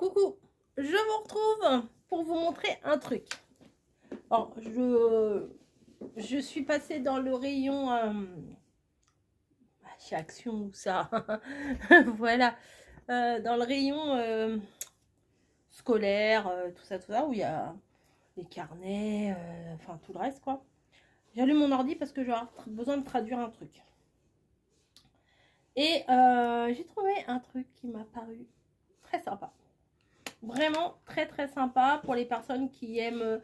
Coucou, je vous retrouve pour vous montrer un truc. Alors, je suis passée dans le rayon chez Action ou ça. Voilà, dans le rayon scolaire, tout ça, où il y a les carnets, enfin tout le reste quoi. J'allume mon ordi parce que j'ai besoin de traduire un truc. Et j'ai trouvé un truc qui m'a paru très sympa. Vraiment très sympa pour les personnes qui aiment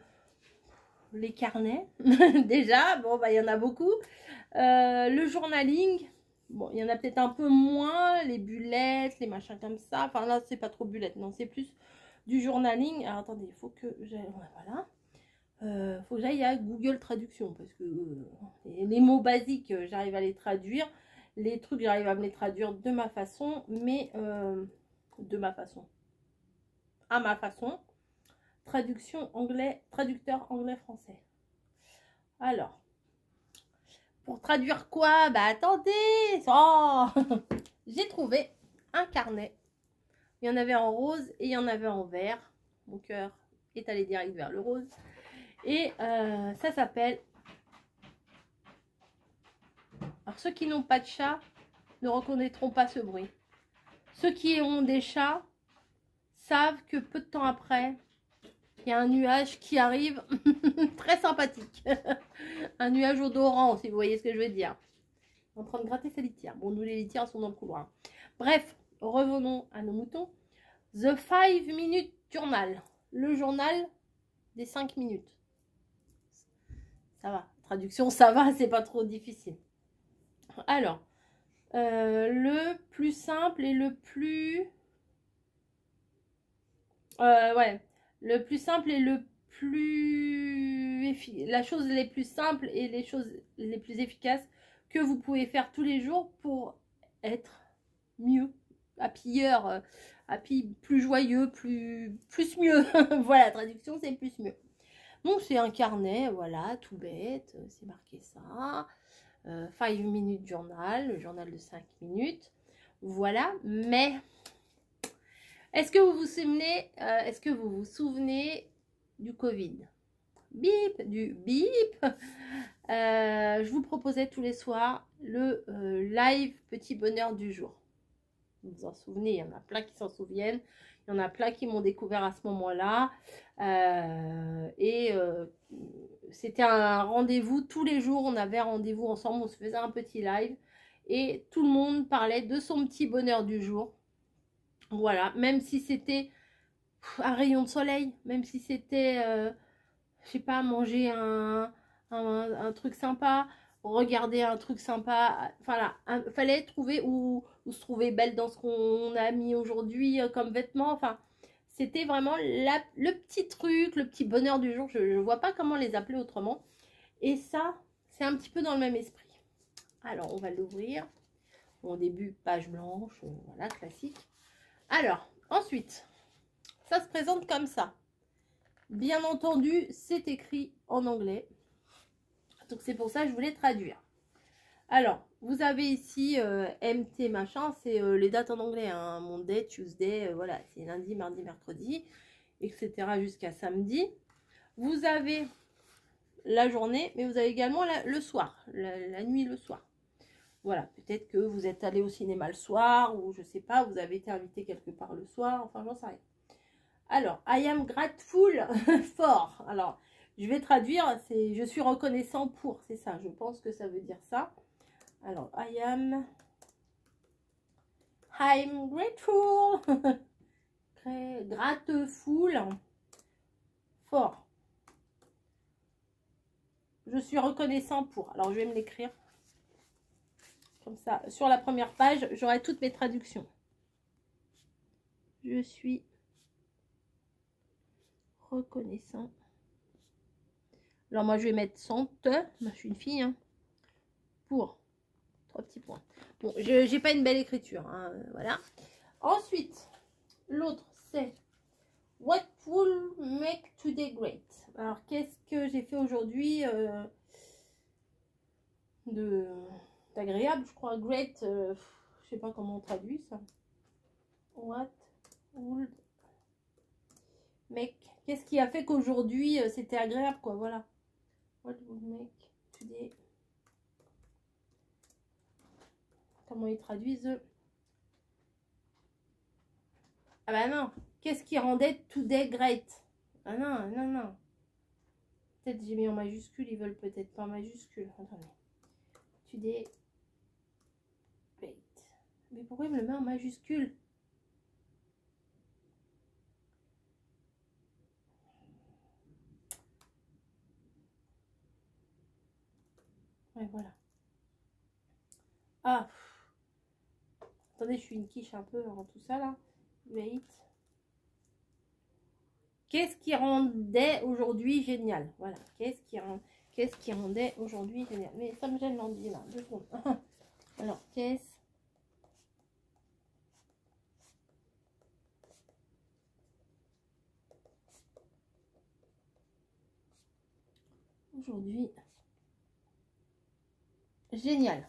les carnets. Déjà, bon, bah, il y en a beaucoup. Le journaling, bon, il y en a peut-être un peu moins. Les bullettes, les machins comme ça. Enfin, là, c'est pas trop bullettes, non, c'est plus du journaling. Alors, attendez, il faut que j'aille. Ouais, voilà. Faut que j'aille à Google Traduction parce que les mots basiques, j'arrive à les traduire. Les trucs, j'arrive à me les traduire de ma façon, mais de ma façon. À ma façon. Traduction anglais, traducteur anglais-français. Alors, pour traduire quoi? Bah attendez, oh j'ai trouvé un carnet. Il y en avait en rose et il y en avait en vert. Mon cœur est allé direct vers le rose. Et ça s'appelle... Alors ceux qui n'ont pas de chat ne reconnaîtront pas ce bruit. Ceux qui ont des chats savent que peu de temps après, il y a un nuage qui arrive très sympathique. Un nuage odorant, si vous voyez ce que je veux dire. En train de gratter sa litière. Bon, nous, les litières sont dans le couloir. Bref, revenons à nos moutons. The 5 Minute Journal. Le journal des 5 minutes. Ça va. Traduction, ça va, c'est pas trop difficile. Alors, le plus simple et le plus... ouais. Le plus simple et le plus... La chose les plus simples et les choses les plus efficaces que vous pouvez faire tous les jours pour être mieux, happyeur, happy, plus joyeux, plus mieux. Voilà, traduction, c'est plus mieux. Donc, c'est un carnet, voilà, tout bête, c'est marqué ça. 5 minutes journal, le journal de 5 minutes. Voilà, mais... Est-ce que vous vous souvenez du Covid? Bip, du bip. Je vous proposais tous les soirs le live petit bonheur du jour. Vous vous en souvenez, il y en a plein qui s'en souviennent. Il y en a plein qui m'ont découvert à ce moment-là. C'était un rendez-vous. Tous les jours, on avait rendez-vous ensemble. On se faisait un petit live. Et tout le monde parlait de son petit bonheur du jour. Voilà, même si c'était un rayon de soleil, même si c'était, je sais pas, manger un truc sympa, regarder un truc sympa, voilà, fallait trouver où se trouver belle dans ce qu'on a mis aujourd'hui comme vêtements, enfin, c'était vraiment le petit truc, le petit bonheur du jour, je ne vois pas comment les appeler autrement, et ça, c'est un petit peu dans le même esprit. Alors, on va l'ouvrir, bon, au début, page blanche, voilà, classique. Alors, ensuite, ça se présente comme ça. Bien entendu, c'est écrit en anglais. Donc, c'est pour ça que je voulais traduire. Alors, vous avez ici MT machin, c'est les dates en anglais. Hein, Monday, Tuesday, voilà, c'est lundi, mardi, mercredi, etc. jusqu'à samedi. Vous avez la journée, mais vous avez également le soir, la nuit, le soir. Voilà, peut-être que vous êtes allé au cinéma le soir, ou je sais pas, vous avez été invité quelque part le soir, enfin j'en sais rien. Alors, I am grateful for. Alors, je vais traduire, c'est je suis reconnaissant pour, c'est ça, je pense que ça veut dire ça. Alors, I'm grateful. Grateful for. Je suis reconnaissant pour. Alors, je vais me l'écrire. Comme ça, sur la première page, j'aurai toutes mes traductions. Je suis reconnaissant. Alors, moi, je vais mettre sans te. Moi, je suis une fille. Hein, pour 3 petits points. Bon, je n'ai pas une belle écriture. Hein, voilà. Ensuite, l'autre, c'est What will make today great? Alors, qu'est-ce que j'ai fait aujourd'hui d'agréable, je crois. Great, je sais pas comment on traduit ça. What would make. Qu'est-ce qui a fait qu'aujourd'hui c'était agréable, quoi, voilà. What would make today? Comment ils traduisent? Ah bah non. Qu'est-ce qui rendait today great? Ah non, non, non. Peut-être j'ai mis en majuscule, ils veulent peut-être pas en majuscule. Attendez. Today great. Mais pourquoi il me le met en majuscule? Ouais, voilà. Ah. Attendez, je suis une quiche un peu en tout ça là. Wait. Qu'est-ce qui rendait aujourd'hui génial? Voilà. Qu'est-ce qui rendait aujourd'hui génial? Mais ça me gêne l'envie là. 2 secondes. Alors, qu'est-ce aujourd'hui génial?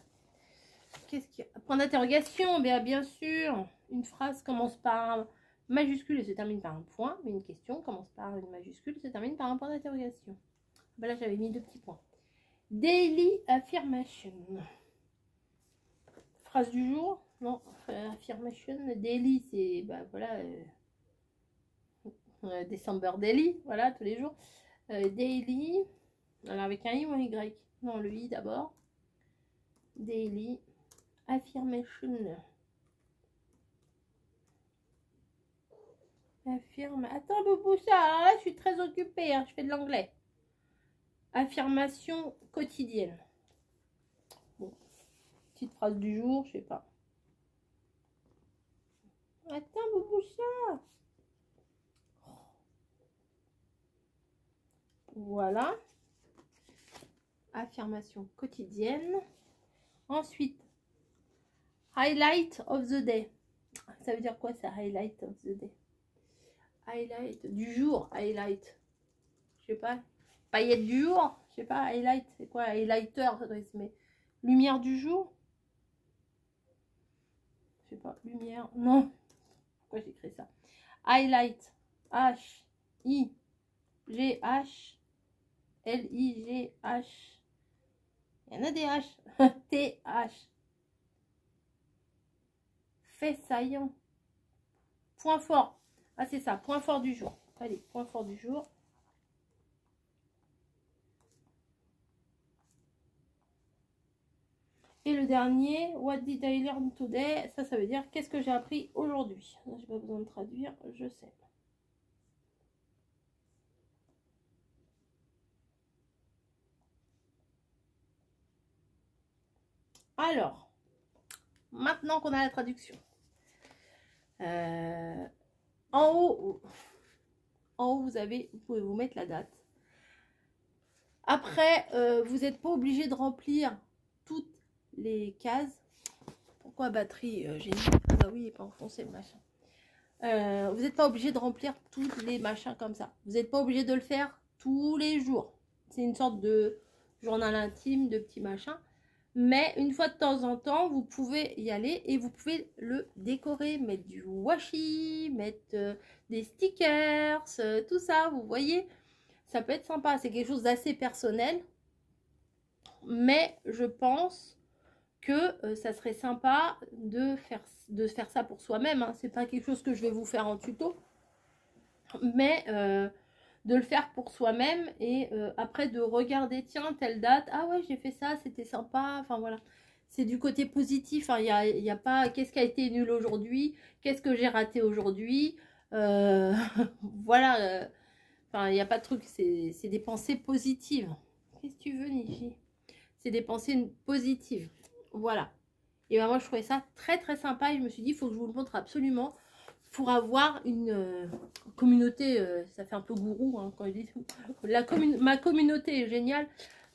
Qu'est-ce qui... Point d'interrogation, bien sûr. Une phrase commence par un majuscule et se termine par un point. Mais une question commence par une majuscule et se termine par un point d'interrogation. Ben là, j'avais mis 2 petits points. Daily affirmation. Phrase du jour. Non, affirmation. Daily, c'est... Ben voilà... December daily. Voilà, tous les jours. Daily. Alors, avec un I ou un Y? Non, le I d'abord. Daily. Affirmation. Affirme. Attends, Boubou, ça. Alors là, je suis très occupée. Hein, je fais de l'anglais. Affirmation quotidienne. Bon. Petite phrase du jour, je sais pas. Attends, Boubou, ça. Voilà. Affirmation quotidienne. Ensuite, highlight of the day. Ça veut dire quoi ça, highlight of the day? Highlight du jour, highlight. Je sais pas. Paillette du jour, je sais pas, highlight, c'est quoi? Highlighter, ça doit se mettre. Lumière du jour. Je sais pas, lumière. Non. Pourquoi j'ai écrit ça? Highlight. H. I. G. H. L. I. G. H. Il y en a des H. T. H. Fait saillant. Point fort. Ah, c'est ça, point fort du jour. Allez, point fort du jour. Et le dernier, what did I learn today? Ça veut dire qu'est-ce que j'ai appris aujourd'hui. J'ai pas besoin de traduire, je sais. Alors, maintenant qu'on a la traduction. En haut, vous pouvez vous mettre la date. Après, vous n'êtes pas obligé de remplir toutes les cases. Pourquoi batterie j'ai mis... Ah bah oui, il n'est pas enfoncé le machin. Vous n'êtes pas obligé de remplir tous les machins comme ça. Vous n'êtes pas obligé de le faire tous les jours. C'est une sorte de journal intime, de petits machins. Mais une fois de temps en temps, vous pouvez y aller et vous pouvez le décorer, mettre du washi, mettre des stickers, tout ça, vous voyez. Ça peut être sympa, c'est quelque chose d'assez personnel. Mais je pense que ça serait sympa de faire ça pour soi-même. Hein. C'est pas quelque chose que je vais vous faire en tuto. Mais de le faire pour soi-même et après de regarder, tiens, telle date, ah ouais, j'ai fait ça, c'était sympa, enfin voilà. C'est du côté positif, hein. Il y a pas qu'est-ce qui a été nul aujourd'hui, qu'est-ce que j'ai raté aujourd'hui, voilà, enfin, il n'y a pas de truc, c'est des pensées positives. Qu'est-ce que tu veux, Niji? C'est des pensées positives, voilà. Et ben moi, je trouvais ça très très sympa et je me suis dit, il faut que je vous le montre absolument pour avoir une communauté, ça fait un peu gourou hein, quand ils disent ma communauté est géniale.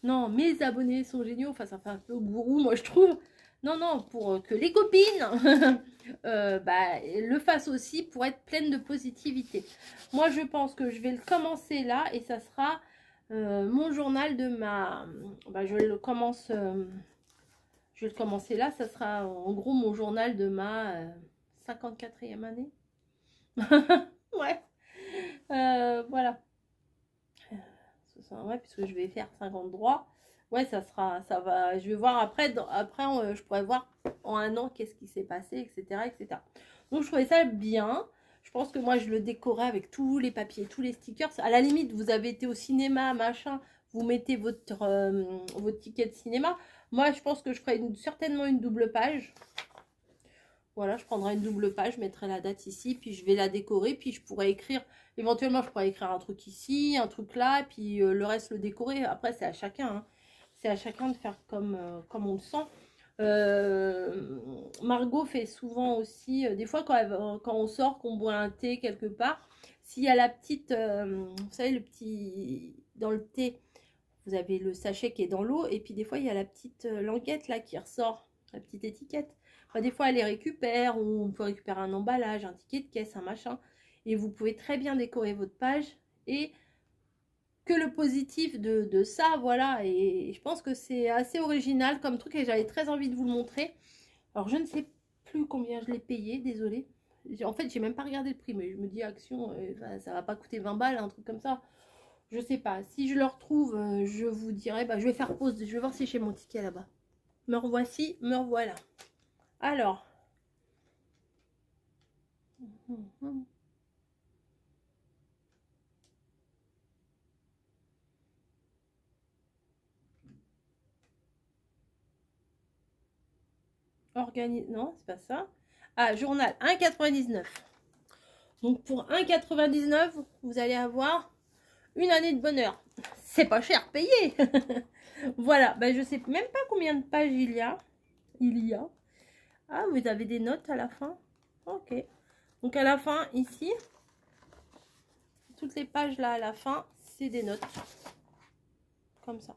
Non, mes abonnés sont géniaux, enfin ça fait un peu gourou moi je trouve. Non, non, pour que les copines le fassent aussi pour être pleine de positivité. Moi je pense que je vais le commencer là et ça sera mon journal de ma... je vais le commencer là, ça sera en gros mon journal de ma 54e année. Ouais. puisque je vais faire 50 droits. Ouais, ça va, je vais voir après, je pourrais voir en un an qu'est-ce qui s'est passé, etc., etc. Donc, je trouvais ça bien. Je pense que moi, je le décorais avec tous les papiers, tous les stickers. À la limite, vous avez été au cinéma, machin, vous mettez votre ticket de cinéma. Moi, je pense que je ferai certainement une double page. Voilà, je prendrai une double page, je mettrai la date ici, puis je vais la décorer, puis je pourrais écrire, éventuellement je pourrais écrire un truc ici, un truc là, puis le reste le décorer. Après, c'est à chacun, hein. C'est à chacun de faire comme on le sent. Margot fait souvent aussi, des fois quand on sort, qu'on boit un thé quelque part, s'il y a la petite, vous savez, le petit, dans le thé, vous avez le sachet qui est dans l'eau, et puis des fois il y a la petite languette là qui ressort, la petite étiquette. Enfin, des fois elle les récupère, ou on peut récupérer un emballage, un ticket de caisse, un machin, et vous pouvez très bien décorer votre page, et que le positif de ça, voilà, et je pense que c'est assez original comme truc, et j'avais très envie de vous le montrer. Alors je ne sais plus combien je l'ai payé, désolé. En fait, j'ai même pas regardé le prix, mais je me dis Action, ça va pas coûter 20 balles, un truc comme ça. Je sais pas. Si je le retrouve, je vous dirai. Bah, je vais faire pause. Je vais voir si j'ai mon ticket là-bas. Me revoici, me revoilà. Alors. Non, c'est pas ça. Ah, journal 1,99. Donc pour 1,99, vous allez avoir une année de bonheur. C'est pas cher payé. Voilà, ben, je sais même pas combien de pages il y a. Ah, vous avez des notes à la fin. Ok. Donc à la fin, ici, toutes les pages là à la fin, c'est des notes. Comme ça.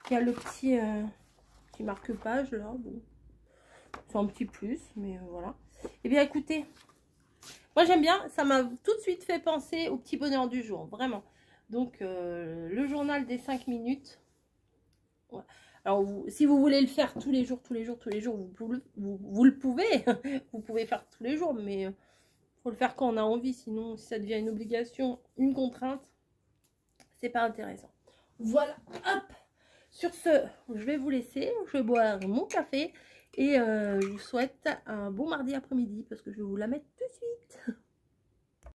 Il y a le petit marque-page là. Bon. C'est un petit plus, mais voilà. Eh bien écoutez, moi j'aime bien, ça m'a tout de suite fait penser au petit bonheur du jour, vraiment. Donc le journal des 5 minutes. Ouais. Alors si vous voulez le faire tous les jours, vous le pouvez. Vous pouvez faire tous les jours, mais faut le faire quand on a envie. Sinon, si ça devient une obligation, une contrainte, c'est pas intéressant. Voilà, hop. Sur ce, je vais vous laisser. Je vais boire mon café. Et je vous souhaite un bon mardi après-midi parce que je vais vous la mettre tout de suite.